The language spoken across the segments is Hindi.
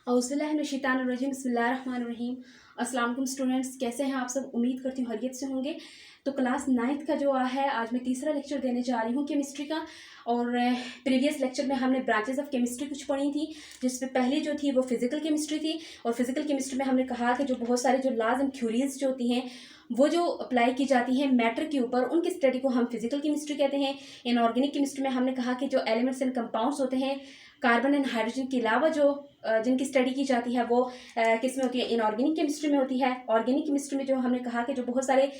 औज़ुबिल्लाहिमिनश्शैतानिर्रजीम बिस्मिल्लाहिर्रहमानिर्रहीम। अस्सलाम वालेकुम स्टूडेंट्स, कैसे हैं आप सब? उम्मीद करती हूँ खैरियत से होंगे। तो क्लास 9th का जो है आज मैं तीसरा लेक्चर देने जा रही हूँ केमिस्ट्री का। और प्रीवियस लेक्चर में हमने ब्रांचेस ऑफ केमिस्ट्री कुछ पढ़ी थी, जिसमें पहली जो थी वो फिजिकल केमिस्ट्री थी। और फिजिकल केमिस्ट्री में हमने कहा कि जो बहुत सारे जो लॉज एंड थ्योरीज जो होती हैं वो जो अप्लाई की जाती हैं मैटर के ऊपर, उनकी स्टडी को हम फिजिकल केमिस्ट्री कहते हैं। इनऑर्गेनिक केमिस्ट्री में हमने कहा कि जो एलिमेंट्स एंड कंपाउंड्स होते हैं कार्बन एंड हाइड्रोजन के अलावा जो जिनकी स्टडी की जाती है वो किस में होती है? इनऑर्गेनिक केमिस्ट्री में होती है। ऑर्गेनिक केमिस्ट्री में जो हमने कहा कि जो बहुत सारे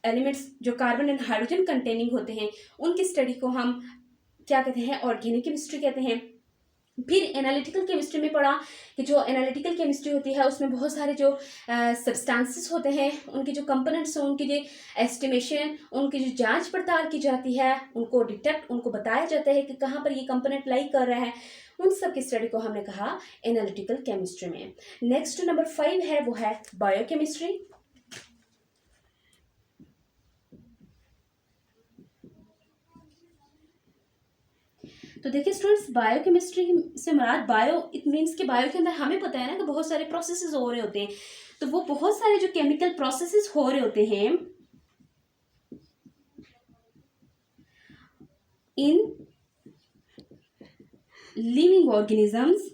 एलिमेंट्स जो कार्बन एंड हाइड्रोजन कंटेनिंग होते हैं उनकी स्टडी को हम क्या कहते हैं? ऑर्गेनिक केमिस्ट्री कहते हैं। फिर एनालिटिकल केमिस्ट्री में पढ़ा कि जो एनालिटिकल केमिस्ट्री होती है उसमें बहुत सारे जो सब्सटेंसेस होते हैं, उनके जो कंपोनेंट्स हैं, उनकी जो एस्टिमेशन, उनकी जो जांच पड़ताल की जाती है, उनको डिटेक्ट, उनको बताया जाता है कि कहाँ पर ये कंपोनेंट लाई कर रहा है, उन सब की स्टडी को हमने कहा एनालिटिकल केमिस्ट्री में। नेक्स्ट नंबर 5 है वो है बायोकेमिस्ट्री। तो देखिए स्टूडेंट्स, बायोकेमिस्ट्री से मुराद बायो इट मीन्स कि बायो के अंदर हमें पता है ना कि बहुत सारे प्रोसेसेस हो रहे होते हैं। तो वो बहुत सारे जो केमिकल प्रोसेसेस हो रहे होते हैं इन लिविंग ऑर्गेनिजम्स,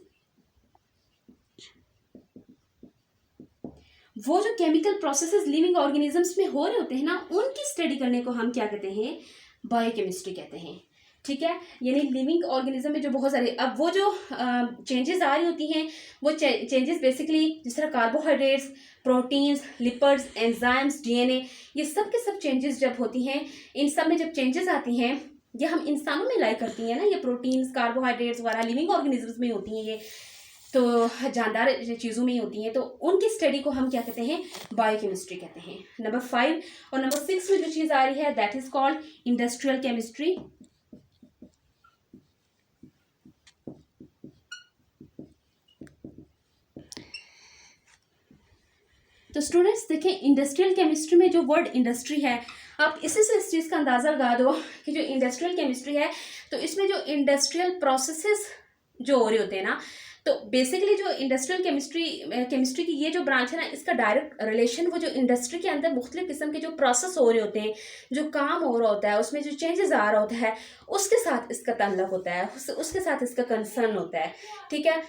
वो जो केमिकल प्रोसेसेस लिविंग ऑर्गेनिजम्स में हो रहे होते हैं ना, उनकी स्टडी करने को हम क्या कहते हैं? बायोकेमिस्ट्री कहते हैं। ठीक है, यानी लिविंग ऑर्गेनिज्म में जो बहुत सारे अब वो जो चेंजेस आ रही होती हैं, वो चेंजेस बेसिकली जिस तरह carbohydrates, proteins, lipids, enzymes, DNA, ये सब के सब चेंजेस जब होती हैं, इन सब में जब चेंजेस आती हैं, ये हम इंसानों में लाई करती हैं ना, ये प्रोटीन्स, कार्बोहाइड्रेट्स वगैरह लिविंग ऑर्गेनिजम्स में होती हैं, ये तो जानदार चीज़ों में ही होती हैं। तो उनकी स्टडी को हम क्या कहते हैं? बायोकेमिस्ट्री कहते हैं। नंबर 5 और नंबर 6 में जो चीज़ आ रही है that is called industrial chemistry. तो स्टूडेंट्स देखें, इंडस्ट्रियल केमिस्ट्री में जो वर्ड इंडस्ट्री है, आप इसी से इस चीज़ का अंदाज़ा लगा दो कि जो इंडस्ट्रियल केमिस्ट्री है तो इसमें जो इंडस्ट्रियल प्रोसेसेस जो हो रहे होते हैं ना, तो बेसिकली जो इंडस्ट्रियल केमिस्ट्री की ये जो ब्रांच है ना, इसका डायरेक्ट रिलेशन वो जो इंडस्ट्री के अंदर मुख्तलिफ किस्म के जो प्रोसेस हो रहे होते हैं, जो काम हो रहा होता है, उसमें जो चेंजेस आ रहा होता है, उसके साथ इसका ताल्लुक होता है, उसके साथ इसका कंसर्न होता है। ठीक है,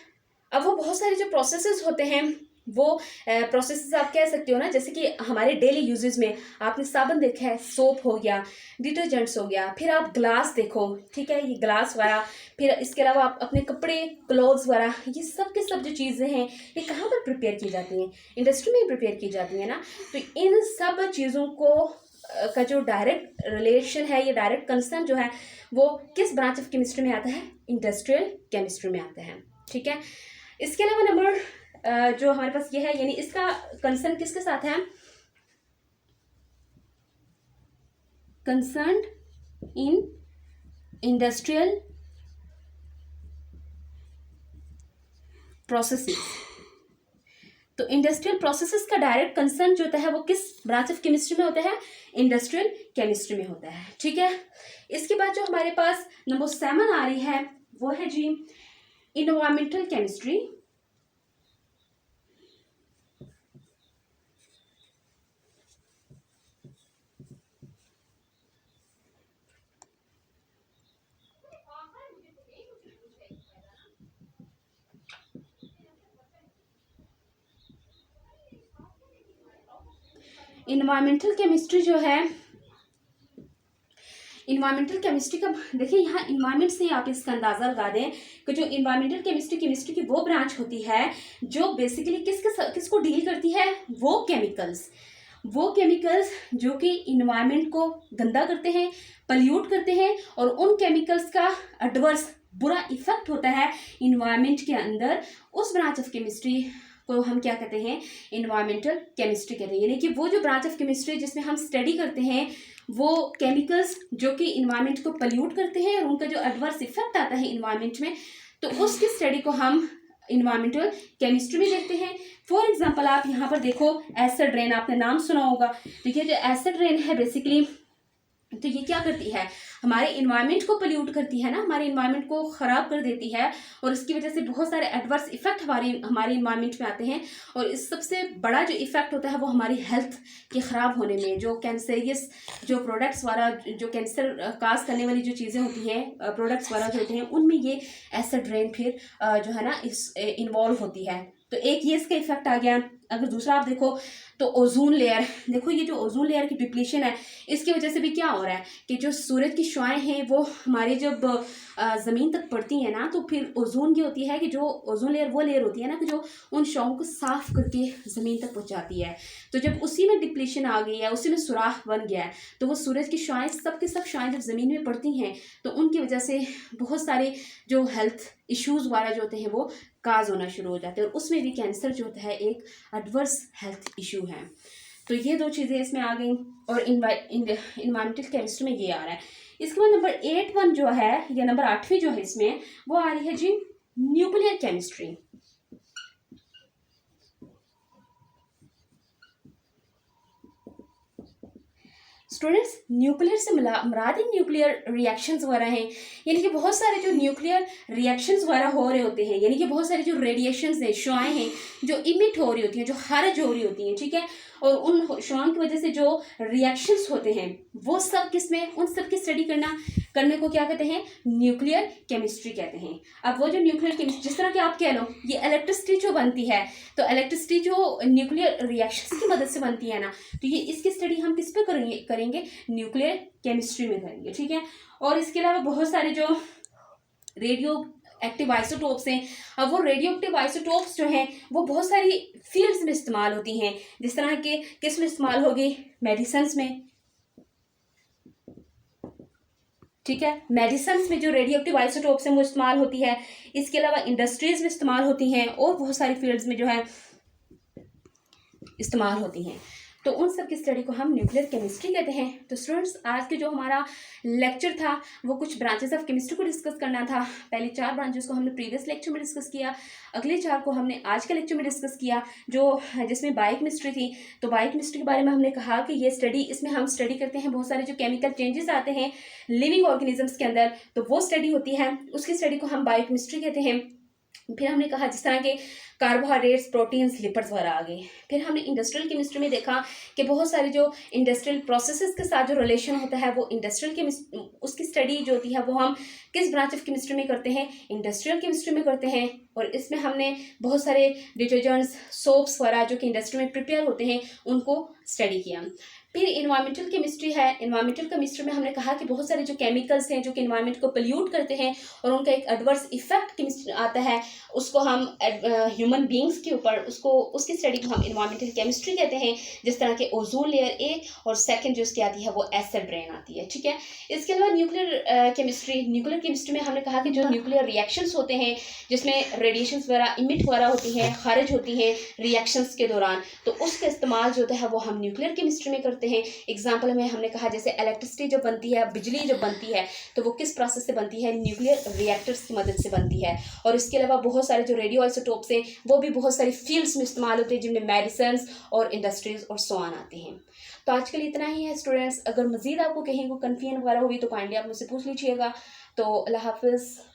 अब वो बहुत सारे जो प्रोसेसेस होते हैं वो प्रोसेसेस आप कह सकते हो ना, जैसे कि हमारे डेली यूजेस में आपने साबुन देखा है, सोप हो गया, डिटर्जेंट्स हो गया, फिर आप ग्लास देखो, ठीक है, ये ग्लास वगैरह, फिर इसके अलावा आप अपने कपड़े, क्लोथ्स वगैरह, ये सब के सब जो चीज़ें हैं ये कहाँ पर प्रिपेयर की जाती हैं? इंडस्ट्री में ही प्रिपेयर की जाती है ना। तो इन सब चीज़ों को का जो डायरेक्ट रिलेशन है, ये डायरेक्ट कंसर्न जो है वो किस ब्रांच ऑफ केमिस्ट्री में आता है? इंडस्ट्रियल केमिस्ट्री में आता है। ठीक है, इसके अलावा नंबर जो हमारे पास ये है, यानी इसका कंसर्न किसके साथ है? Concern in industrial processes. तो इंडस्ट्रियल प्रोसेसेस का डायरेक्ट कंसर्न जो होता है वो किस ब्रांच ऑफ केमिस्ट्री में होता है? इंडस्ट्रियल केमिस्ट्री में होता है। ठीक है, इसके बाद जो हमारे पास नंबर 7 आ रही है वो है जी इन्वायरमेंटल केमिस्ट्री। इन्वायरमेंटल केमिस्ट्री जो है, इन्वायरमेंटल केमिस्ट्री का देखिए यहाँ इन्वायरमेंट से आप इसका अंदाज़ा लगा दें कि जो इन्वायरमेंटल केमिस्ट्री की वो ब्रांच होती है जो बेसिकली किसको डील करती है? वो केमिकल्स जो कि इन्वायरमेंट को गंदा करते हैं, पल्यूट करते हैं, और उन केमिकल्स का एडवर्स बुरा इफेक्ट होता है इन्वायरमेंट के अंदर, उस ब्रांच ऑफ केमिस्ट्री को हम क्या कहते हैं? इन्वायरमेंटल केमिस्ट्री कहते हैं। यानी कि वो जो ब्रांच ऑफ केमिस्ट्री जिसमें हम स्टडी करते हैं वो केमिकल्स जो कि इन्वायरमेंट को पल्यूट करते हैं और उनका जो एडवर्स इफेक्ट आता है इन्वायरमेंट में, तो उसकी स्टडी को हम इन्वायरमेंटल केमिस्ट्री में देखते हैं। फॉर एग्जांपल आप यहाँ पर देखो एसिड रेन, आपने नाम सुना होगा। देखिए जो एसिड रेन है बेसिकली तो ये क्या करती है, हमारे इन्वायरमेंट को पोल्यूट करती है ना, हमारे इन्वायरमेंट को ख़राब कर देती है, और इसकी वजह से बहुत सारे एडवर्स इफेक्ट हमारे इन्वायरमेंट में आते हैं। और इस सबसे बड़ा जो इफेक्ट होता है वो हमारी हेल्थ के ख़राब होने में, जो कैंसरियस जो प्रोडक्ट्स वाला, जो कैंसर काज करने वाली जो चीज़ें होती हैं, प्रोडक्ट्स वाला जो होते हैं, उनमें ये एसिड रेन फिर जो है ना इस इन्वॉल्व होती है। तो एक ये इसका इफेक्ट आ गया। अगर दूसरा आप देखो तो ओजोन लेयर, देखो ये जो ओजोन लेयर की डिप्लीशन है, इसकी वजह से भी क्या हो रहा है कि जो सूरज की शुआएं हैं वो हमारी जब ज़मीन तक पड़ती हैं ना, तो फिर ओजोन ये होती है कि जो ओजोन लेयर वो लेयर होती है ना कि जो उन शुआओं को साफ करके ज़मीन तक पहुंचाती है। तो जब उसी में डिप्लीशन आ गई है, उसी में सुराख बन गया है, तो वो सूरज की शुआएं सब के सब शुआएं जब ज़मीन में पड़ती हैं तो उनकी वजह से बहुत सारे जो हेल्थ इश्यूज़ वगैरह जो होते हैं वो काज होना शुरू हो जाते हैं, और उसमें भी कैंसर जो होता है एक एडवर्स हेल्थ इशू है। तो ये दो चीज़ें इसमें आ गई, और इन्वायरमेंटल केमिस्ट्री में ये आ रहा है। इसके बाद नंबर 8 जो है, या नंबर 8वीं जो है इसमें, वो आ रही है जी न्यूक्लियर केमिस्ट्री। स्टूडेंट्स, न्यूक्लियर से मुराद ही न्यूक्लियर रिएक्शंस वगैरह हैं, यानी कि बहुत सारे जो न्यूक्लियर रिएक्शंस वगैरह हो रहे होते हैं, यानी कि बहुत सारे जो रेडिएशंस हैं, शुआएं हैं जो इमिट हो रही होती हैं, जो खारिज हो रही होती हैं, ठीक है, और उन शुआओं की वजह से जो रिएक्शंस होते हैं वो सब किसमें, उन सब की स्टडी करने को क्या कहते हैं, न्यूक्लियर केमिस्ट्री कहते हैं। अब वो जो न्यूक्लियर केमिस्ट्री, जिस तरह कि आप कह लो ये इलेक्ट्रिसिटी जो बनती है, तो इलेक्ट्रिसिटी जो न्यूक्लियर रिएक्शंस की मदद से बनती है ना, तो ये इसकी स्टडी हम किस पे करेंगे न्यूक्लियर केमिस्ट्री में करेंगे, ठीक है। और इसके अलावा बहुत सारे जो रेडियो एक्टिव आइसोटोप्स हैं, अब वो रेडियो एक्टिव आइसोटोप्स जो हैं वो बहुत सारी फील्ड्स में इस्तेमाल होती हैं, जिस तरह के किस में इस्तेमाल होगी, मेडिसिन्स में, ठीक है, मेडिसिन्स में जो रेडियो एक्टिव आइसोटोप्स हैं वो इस्तेमाल होती है। इसके अलावा इंडस्ट्रीज में इस्तेमाल होती हैं, और बहुत सारी फील्ड्स में जो है इस्तेमाल होती हैं। तो उन सब की स्टडी को हम न्यूक्लियर केमिस्ट्री कहते हैं। तो स्टूडेंट्स, आज के जो हमारा लेक्चर था वो कुछ ब्रांचेस ऑफ केमिस्ट्री को डिस्कस करना था। पहले 4 ब्रांचेस को हमने प्रीवियस लेक्चर में डिस्कस किया, अगले 4 को हमने आज के लेक्चर में डिस्कस किया, जो जिसमें बायोकेमिस्ट्री थी। तो बायोकेमिस्ट्री के बारे में हमने कहा कि ये स्टडी, इसमें हम स्टडी करते हैं बहुत सारे जो केमिकल चेंजेस आते हैं लिविंग ऑर्गेनिजम्स के अंदर, तो वो स्टडी होती है, उसकी स्टडी को हम बायोकेमिस्ट्री कहते हैं। फिर हमने कहा जिस तरह के कार्बोहाइड्रेट्स, प्रोटीन्स, लिपिड्स वगैरह आ गए। फिर हमने इंडस्ट्रियल केमिस्ट्री में देखा कि बहुत सारे जो इंडस्ट्रियल प्रोसेसेस के साथ जो रिलेशन होता है वो इंडस्ट्रियल केमिस्ट्री, उसकी स्टडी जो होती है वो हम किस ब्रांच ऑफ केमिस्ट्री में करते हैं, इंडस्ट्रियल केमिस्ट्री में करते हैं। और इसमें हमने बहुत सारे डिटर्जेंट्स, सोप्स वगैरह जो कि इंडस्ट्री में प्रिपेयर होते हैं उनको स्टडी किया। फिर इन्वायरमेंटल केमिस्ट्री है। इन्वायरमेंटल केमिस्ट्री में हमने कहा कि बहुत सारे जो केमिकल्स हैं जो कि इन्वायरमेंट को पोल्यूट करते हैं और उनका एक एडवर्स इफेक्ट आता है, उसको हम ह्यूमन बींग्स के ऊपर, उसकी स्टडी को हम इन्वायरमेंटल केमिस्ट्री कहते हैं। जिस तरह के ओजोन लेयर एक, और सेकंड जो उसकी आती है वो एसिड रेन आती है, ठीक है। इसके अलावा न्यूक्लियर केमिस्ट्री में हमने कहा कि जो न्यूक्लियर रिएक्शंस होते हैं जिसमें रेडिएशंस वगैरह इमिट वगैरह होती हैं, खारिज होती हैं रिएक्शंस के दौरान, तो उसका इस्तेमाल जो होता है वो हम न्यूक्लियर केमिस्ट्री में करते हैं। एग्जाम्पल में हमने कहा जैसे इलेक्ट्रिसिटी जब बनती है, बिजली जब बनती है, तो वो किस प्रोसेस से बनती है, न्यूक्लियर रिएक्टर्स की मदद से बनती है। और इसके अलावा बहुत सारे जो रेडियो आइसोटोप्स हैं वो भी बहुत सारी फील्ड्स में इस्तेमाल होते हैं, जिनमें मेडिसिन और इंडस्ट्रीज और सो ऑन आते हैं। तो आज के लिए इतना ही है स्टूडेंट्स। अगर मजीद आपको कहीं को कन्फ्यूजन वगैरह हुई तो काइंडली आप मुझसे पूछ लीजिएगा। तो अल्लाह हाफिज़।